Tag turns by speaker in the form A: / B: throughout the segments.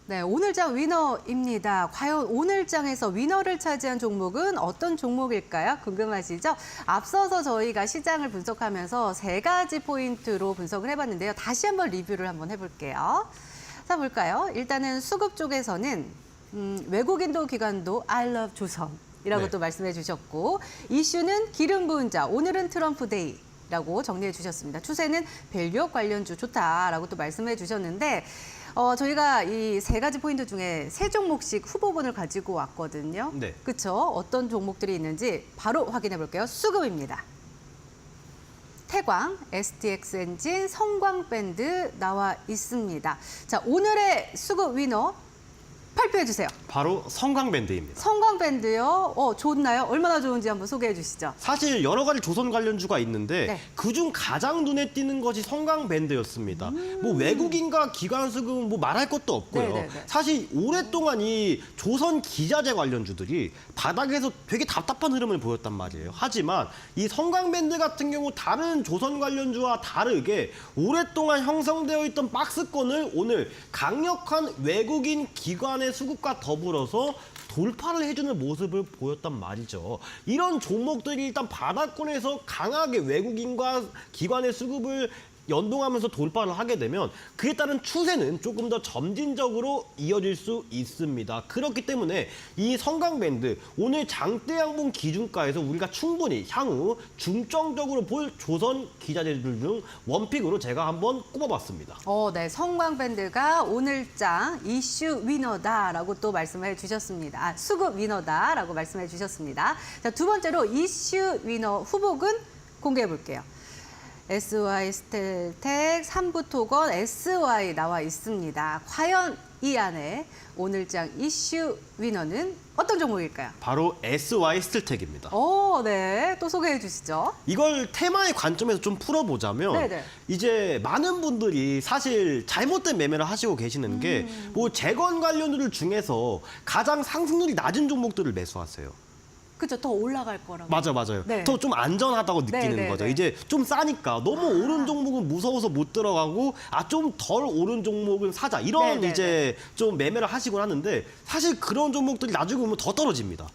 A: 네, 오늘장 위너입니다. 과연 오늘장에서 위너를 차지한 종목은 어떤 종목일까요? 궁금하시죠? 앞서서 저희가 시장을 분석하면서 세 가지 포인트로 분석을 해봤는데요. 다시 한번 리뷰를 한번 해볼게요. 자, 볼까요? 일단은 수급 쪽에서는 외국인도 기관도 I love 조선이라고 또 말씀해 주셨고, 이슈는 기름 부은 자, 오늘은 트럼프 데이. 라고 정리해 주셨습니다. 추세는 밸류업 관련주 좋다라고 또 말씀해 주셨는데 저희가 이 세 가지 포인트 중에 세 종목씩 후보군을 가지고 왔거든요.
B: 네.
A: 그렇죠? 어떤 종목들이 있는지 바로 확인해 볼게요. 수급입니다. 태광, STX 엔진, 성광밴드 나와 있습니다. 자, 오늘의 수급 위너 발표해 주세요.
B: 바로 성광밴드입니다.
A: 성광밴드요. 좋나요? 얼마나 좋은지 한번 소개해 주시죠.
B: 사실 여러 가지 조선 관련주가 있는데
A: 네.
B: 그중 가장 눈에 띄는 것이 성광밴드였습니다. 뭐 외국인과 기관 수급은 뭐 말할 것도 없고요.
A: 네네네.
B: 사실 오랫동안 이 조선 기자재 관련주들이 바닥에서 되게 답답한 흐름을 보였단 말이에요. 하지만 이 성광밴드 같은 경우 다른 조선 관련주와 다르게 오랫동안 형성되어 있던 박스권을 오늘 강력한 외국인 기관의 수급과 더불어서 돌파를 해주는 모습을 보였단 말이죠. 이런 종목들이 일단 바닥권에서 강하게 외국인과 기관의 수급을 연동하면서 돌파를 하게 되면 그에 따른 추세는 조금 더 점진적으로 이어질 수 있습니다. 그렇기 때문에 이 성광밴드 오늘 장대 양봉 기준가에서 우리가 충분히 향후 중점적으로 볼 조선 기자재들 중 원픽으로 제가 한번 꼽아봤습니다.
A: 네, 성광밴드가 오늘장 이슈 위너다라고 또 말씀해 주셨습니다. 수급 위너다라고 말씀해 주셨습니다. 자, 두 번째로 이슈 위너 후보군 공개해 볼게요. SY 스텔텍, 삼부토건, SY 나와 있습니다. 과연 이 안에 오늘장 이슈 위너는 어떤 종목일까요?
B: 바로 SY 스틸텍입니다.
A: 네. 또 소개해 주시죠.
B: 이걸 테마의 관점에서 좀 풀어보자면
A: 네네.
B: 이제 많은 분들이 사실 잘못된 매매를 하시고 계시는 게 뭐 재건 관련주들 중에서 가장 상승률이 낮은 종목들을 매수하세요.
A: 그렇죠. 더 올라갈 거라고.
B: 맞아요.
A: 네.
B: 더 좀 안전하다고 느끼는
A: 네,
B: 거죠.
A: 네.
B: 이제 좀 싸니까 너무 오른 종목은 무서워서 못 들어가고 좀 덜 오른 종목은 사자. 이런
A: 네,
B: 이제 좀 매매를 하시곤 하는데 사실 그런 종목들이 나중에 보면 더 떨어집니다.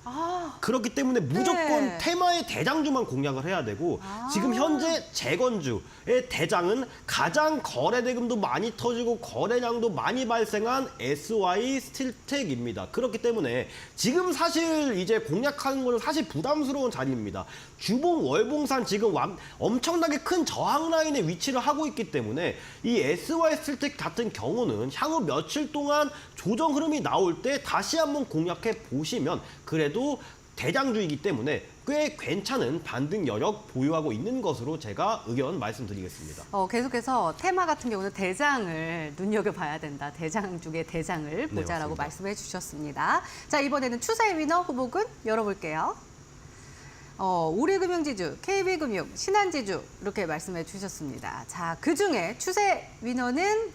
B: 그렇기 때문에 무조건
A: 네.
B: 테마의 대장주만 공략을 해야 되고 지금 현재 재건주의 대장은 가장 거래 대금도 많이 터지고 거래량도 많이 발생한 SY 스틸텍입니다. 그렇기 때문에 지금 사실 이제 공략하는 거는 사실 부담스러운 자리입니다. 주봉, 월봉산 지금 엄청나게 큰 저항 라인에 위치를 하고 있기 때문에 이 SY 스틸텍 같은 경우는 향후 며칠 동안 조정 흐름이 나올 때 다시 한번 공략해 보시면 그래도 대장주이기 때문에 꽤 괜찮은 반등 여력 보유하고 있는 것으로 제가 의견 말씀드리겠습니다.
A: 계속해서 테마 같은 경우는 대장을 눈여겨봐야 된다. 대장 중에 대장을 보자라고
B: 맞습니다.
A: 말씀해 주셨습니다. 자, 이번에는 추세 위너 후보군 열어볼게요. 우리금융지주, KB금융, 신한지주 이렇게 말씀해 주셨습니다. 자, 그중에 추세 위너는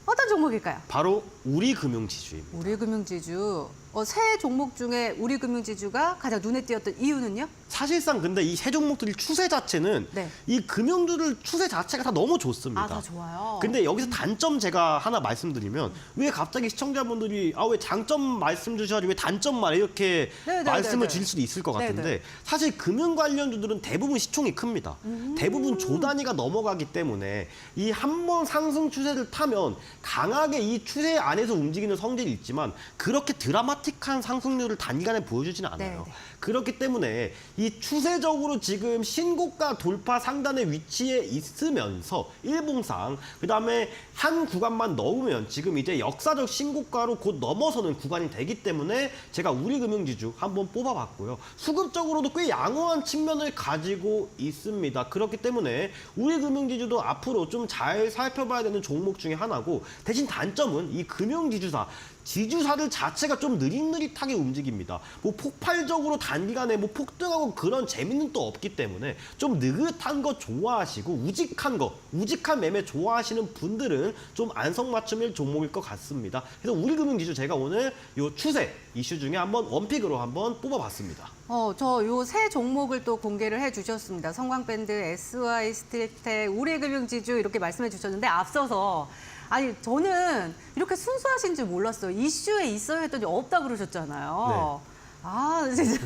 A: 어떤 종목일까요?
B: 바로 우리금융지주입니다.
A: 우리금융지주. 세 종목 중에 우리금융지주가 가장 눈에 띄었던 이유는요?
B: 사실상 근데 이 세 종목들이 추세 자체는
A: 네.
B: 이 금융주들 추세 자체가 다 너무 좋습니다.
A: 다 좋아요.
B: 근데 여기서 단점 제가 하나 말씀드리면 왜 갑자기 시청자분들이 왜 장점 말씀 주셔야지 왜 단점 말 이렇게
A: 네네네네.
B: 말씀을 주실 수도 있을 것 같은데
A: 네네.
B: 사실 금융 관련주들은 대부분 시총이 큽니다. 대부분 조 단위가 넘어가기 때문에 이 한 번 상승 추세를 타면 강하게 이 추세 안에서 움직이는 성질이 있지만 그렇게 드라마틱한 상승률을 단기간에 보여주지는 않아요.
A: 네네.
B: 그렇기 때문에 이 추세적으로 지금 신고가 돌파 상단의 위치에 있으면서 일봉상 그다음에 한 구간만 넣으면 지금 이제 역사적 신고가로 곧 넘어서는 구간이 되기 때문에 제가 우리금융지주 한번 뽑아봤고요. 수급적으로도 꽤 양호한 측면을 가지고 있습니다. 그렇기 때문에 우리금융지주도 앞으로 좀 잘 살펴봐야 되는 종목 중에 하나고 대신 단점은 이 금융지주사 지주사들 자체가 좀 느릿느릿하게 움직입니다. 뭐 폭발적으로 단기간에 뭐 폭등하고 그런 재미는 또 없기 때문에 좀 느긋한 거 좋아하시고 우직한 매매 좋아하시는 분들은 좀 안성맞춤일 종목일 것 같습니다. 그래서 우리금융지주 제가 오늘 요 추세 이슈 중에 한번 원픽으로 한번 뽑아봤습니다.
A: 저 요 세 종목을 또 공개를 해주셨습니다. 성광밴드, SY 스틸텍, 우리금융지주 이렇게 말씀해 주셨는데 앞서서 아니 저는 이렇게 순수하신 줄 몰랐어요. 이슈에 있어야 했더니 없다 그러셨잖아요.
B: 네.
A: 아, 진짜.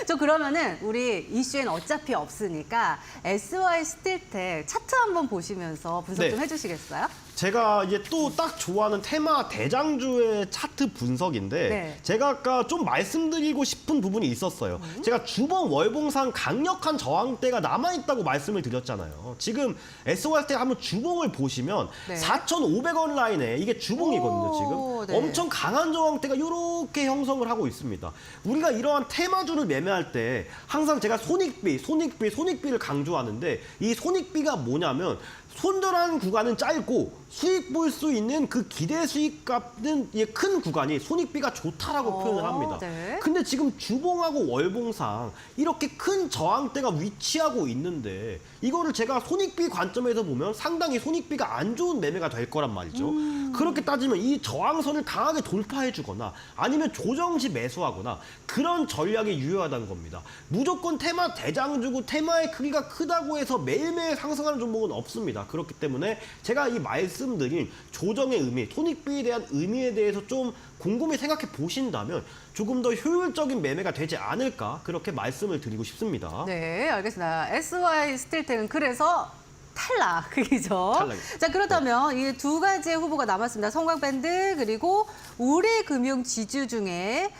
A: 저 그러면은 우리 이슈에는 어차피 없으니까 SY 스틸텍 차트 한번 보시면서 분석
B: 네.
A: 좀 해주시겠어요?
B: 제가 이제 또 딱 좋아하는 테마 대장주의 차트 분석인데
A: 네.
B: 제가 아까 좀 말씀드리고 싶은 부분이 있었어요. 제가 주봉 월봉상 강력한 저항대가 남아있다고 말씀을 드렸잖아요. 지금 SY 때 한번 주봉을 보시면
A: 네.
B: 4,500원 라인에 이게 주봉이거든요.
A: 오,
B: 지금
A: 네.
B: 엄청 강한 저항대가 이렇게 형성을 하고 있습니다. 우리가 이러한 테마주를 매매할 때 항상 제가 손익비를 강조하는데 이 손익비가 뭐냐면 손절한 구간은 짧고 수익 볼 수 있는 그 기대 수익값은 큰 구간이 손익비가 좋다라고 표현을 합니다.
A: 네.
B: 근데 지금 주봉하고 월봉상 이렇게 큰 저항대가 위치하고 있는데 이거를 제가 손익비 관점에서 보면 상당히 손익비가 안 좋은 매매가 될 거란 말이죠. 그렇게 따지면 이 저항선을 강하게 돌파해 주거나 아니면 조정 시 매수하거나 그런 전략이 유효하다는 겁니다. 무조건 테마 대장주고 테마의 크기가 크다고 해서 매일매일 상승하는 종목은 없습니다. 그렇기 때문에 제가 이 말씀드린 조정의 의미, 손익비에 대한 의미에 대해서 좀 곰곰이 생각해 보신다면 조금 더 효율적인 매매가 되지 않을까 그렇게 말씀을 드리고 싶습니다.
A: 네, 알겠습니다. SY 스틸텍은 그래서 탈락이죠.
B: 탈락이죠.
A: 자, 그렇다면 이 두 가지의 후보가 남았습니다. 성광밴드 그리고 우리금융 지주 중에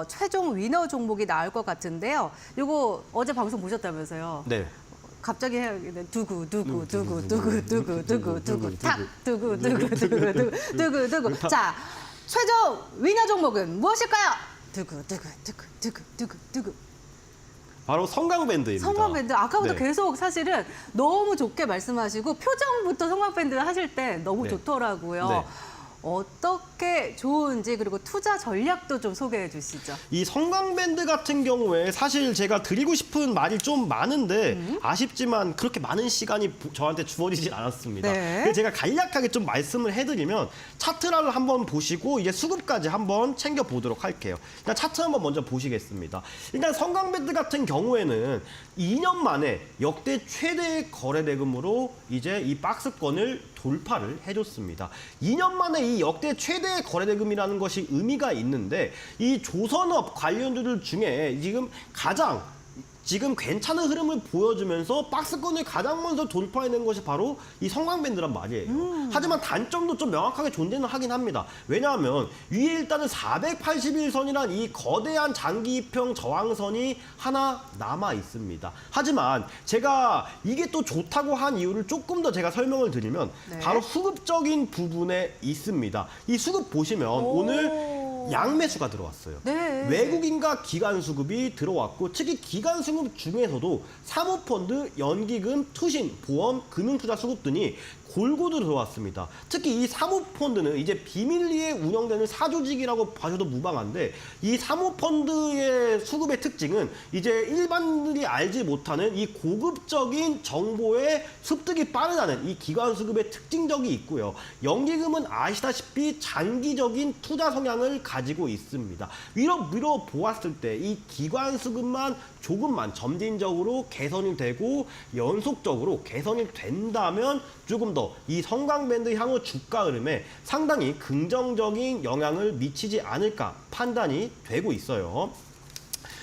A: 최종 위너 종목이 나올 것 같은데요. 요거 어제 방송 보셨다면서요?
B: 네.
A: 갑자기 해야겠네. 두구 두구. 자, 최종 위너 종목은 무엇일까요? 두구.
B: 바로 성광밴드입니다.
A: 성광밴드 아까부터
B: 네.
A: 계속 사실은 너무 좋게 말씀하시고 표정부터 성광밴드 하실 때 너무
B: 네.
A: 좋더라고요.
B: 네.
A: 어떻게 좋은지 그리고 투자 전략도 좀 소개해 주시죠.
B: 이 성광밴드 같은 경우에 사실 제가 드리고 싶은 말이 좀 많은데 아쉽지만 그렇게 많은 시간이 저한테 주어지질 않았습니다.
A: 네.
B: 그래서 제가 간략하게 좀 말씀을 해드리면 차트를 한번 보시고 이제 수급까지 한번 챙겨보도록 할게요. 일단 차트 한번 먼저 보시겠습니다. 일단 성광밴드 같은 경우에는 2년 만에 역대 최대 거래 대금으로 이제 이 박스권을 돌파를 해줬습니다. 2년 만에 이 역대 최대 거래 대금이라는 것이 의미가 있는데 이 조선업 관련주들 중에 지금 괜찮은 흐름을 보여주면서 박스권을 가장 먼저 돌파해낸 것이 바로 이 성광밴드란 말이에요. 하지만 단점도 좀 명확하게 존재는 하긴 합니다. 왜냐하면 위에 일단은 481선이란 이 거대한 장기평 저항선이 하나 남아 있습니다. 하지만 제가 이게 또 좋다고 한 이유를 조금 더 제가 설명을 드리면
A: 네.
B: 바로 수급적인 부분에 있습니다. 이 수급 보시면 오늘 양매수가 들어왔어요.
A: 네.
B: 외국인과 기관 수급이 들어왔고 특히 기관 수급 중에서도 사모펀드, 연기금, 투신, 보험, 금융투자 수급 등이 골고루 들어왔습니다. 특히 이 사모펀드는 이제 비밀리에 운영되는 사조직이라고 봐줘도 무방한데 이 사모펀드의 수급의 특징은 이제 일반인들이 알지 못하는 이 고급적인 정보의 습득이 빠르다는 이 기관 수급의 특징적이 있고요. 연기금은 아시다시피 장기적인 투자 성향을 가지고 있습니다. 위로 보았을 때 이 기관 수급만 조금만 점진적으로 개선이 되고 연속적으로 개선이 된다면 조금 더 이 성광밴드 향후 주가 흐름에 상당히 긍정적인 영향을 미치지 않을까 판단이 되고 있어요.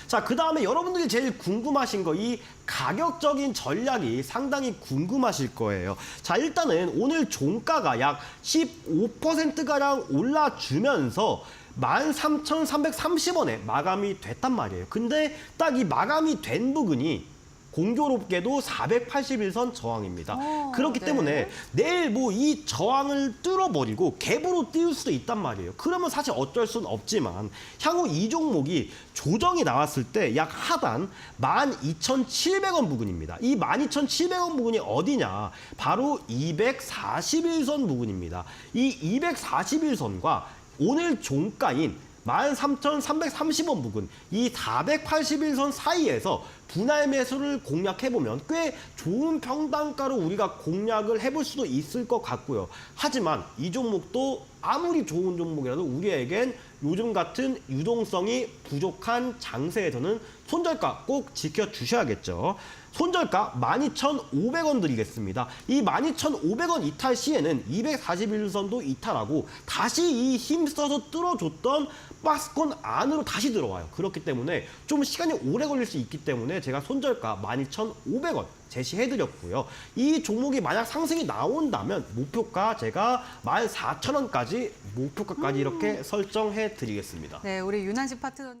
B: 자, 그 다음에 여러분들이 제일 궁금하신 거 이 가격적인 전략이 상당히 궁금하실 거예요. 자, 일단은 오늘 종가가 약 15%가량 올라주면서 13,330원에 마감이 됐단 말이에요. 근데 딱 이 마감이 된 부분이 공교롭게도 481선 저항입니다. 그렇기
A: 네.
B: 때문에 내일 뭐 이 저항을 뚫어버리고 갭으로 띄울 수도 있단 말이에요. 그러면 사실 어쩔 수는 없지만 향후 이 종목이 조정이 나왔을 때 약 하단 12,700원 부근입니다. 이 12,700원 부근이 어디냐? 바로 241선 부근입니다. 이 241선과 오늘 종가인 13,330원 부근 이 481선 사이에서 분할 매수를 공략해보면 꽤 좋은 평단가로 우리가 공략을 해볼 수도 있을 것 같고요. 하지만 이 종목도 아무리 좋은 종목이라도 우리에겐 요즘 같은 유동성이 부족한 장세에서는 손절가 꼭 지켜주셔야겠죠. 손절가 12,500원 드리겠습니다. 이 12,500원 이탈 시에는 241선도 이탈하고 다시 이 힘써서 뚫어줬던 박스권 안으로 다시 들어와요. 그렇기 때문에 좀 시간이 오래 걸릴 수 있기 때문에 제가 손절가 12,500원 제시해드렸고요. 이 종목이 만약 상승이 나온다면 목표가 제가 14,000원까지 목표가까지 이렇게 설정해드리겠습니다.
A: 네, 우리 윤한식 파트너님.